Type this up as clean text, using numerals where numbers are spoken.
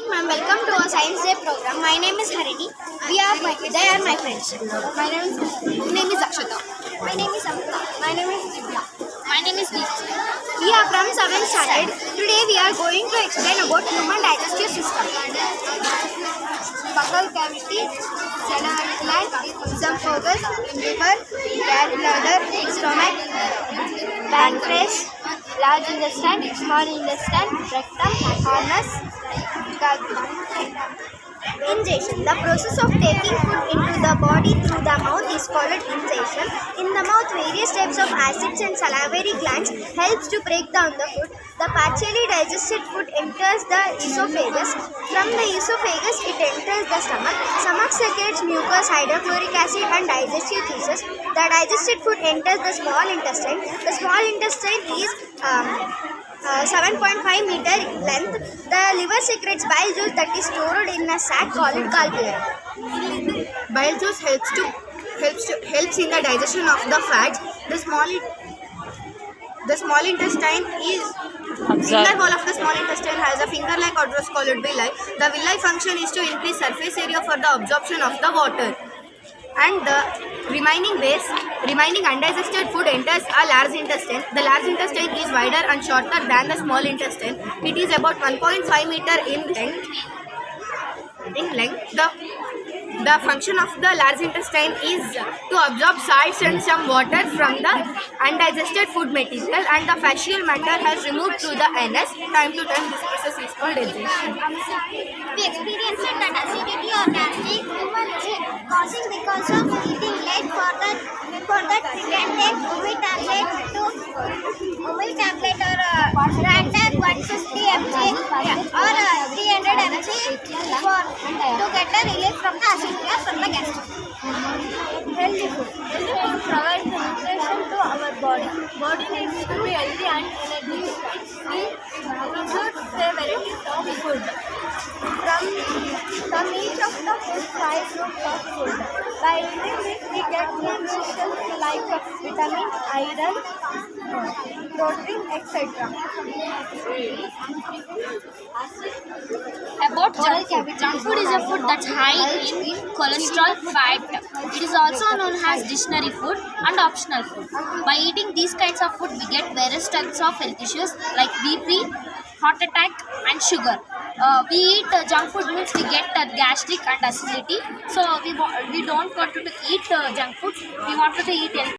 morning, ma'am. Welcome to our Science Day program. My name is Harini. They are my friends. My name is Akshata. My name is Amrita. My name is Divya. My name is Deepthi. We are from 7th standard. Today we are going to explain about human digestive system. Buccal cavity, salivary gland, esophagus, liver, gallbladder, stomach, pancreas, large intestine, small intestine, rectum, anus, gallbladder. Ingestion. The process of taking food into the body through the mouth is called ingestion. In the mouth, various types of acids and salivary glands helps to break down the food. The partially digested food enters the esophagus. From the esophagus, it enters the stomach. Stomach secretes mucus, hydrochloric acid and digestive juices. The digested food enters the small intestine. The small intestine is 7.5 meter length. The liver secretes bile juice that is stored in a sac called gallbladder. Bile juice helps in the digestion of the fats. The small intestine is inner wall of the small intestine has a finger-like outgrowth called villi. The villi function is to increase surface area for the absorption of the water. And the remaining undigested food enters a large intestine. The large intestine is wider and shorter than the small intestine. It is about 1.5 meter in length. The function of the large intestine is to absorb salts and some water from the undigested food material, and the facial matter has removed through the anus. Time to time, this process is called digestion. We experience that acidity or gastric causing because of eating late. For that we can take Umi tablet or Rantac 150 mg or 300 mg to get a relief from the acidity or from the gastric. Healthy food. Healthy food provides the nutrition to our body. Body needs to be healthy and energy. We should say varieties of food. From each of the food, 5 groups of food. By eating this, we get nutrition like vitamins, iron, protein, etc. About junk food. Junk food is a food that's high in cholesterol, fat. It is also known as dictionary food and optional food. By eating these kinds of food, we get various types of health issues like BP, heart attack and sugar. We eat junk food means we get gastric and acidity. So we don't want to eat junk food. We wanted to eat healthy.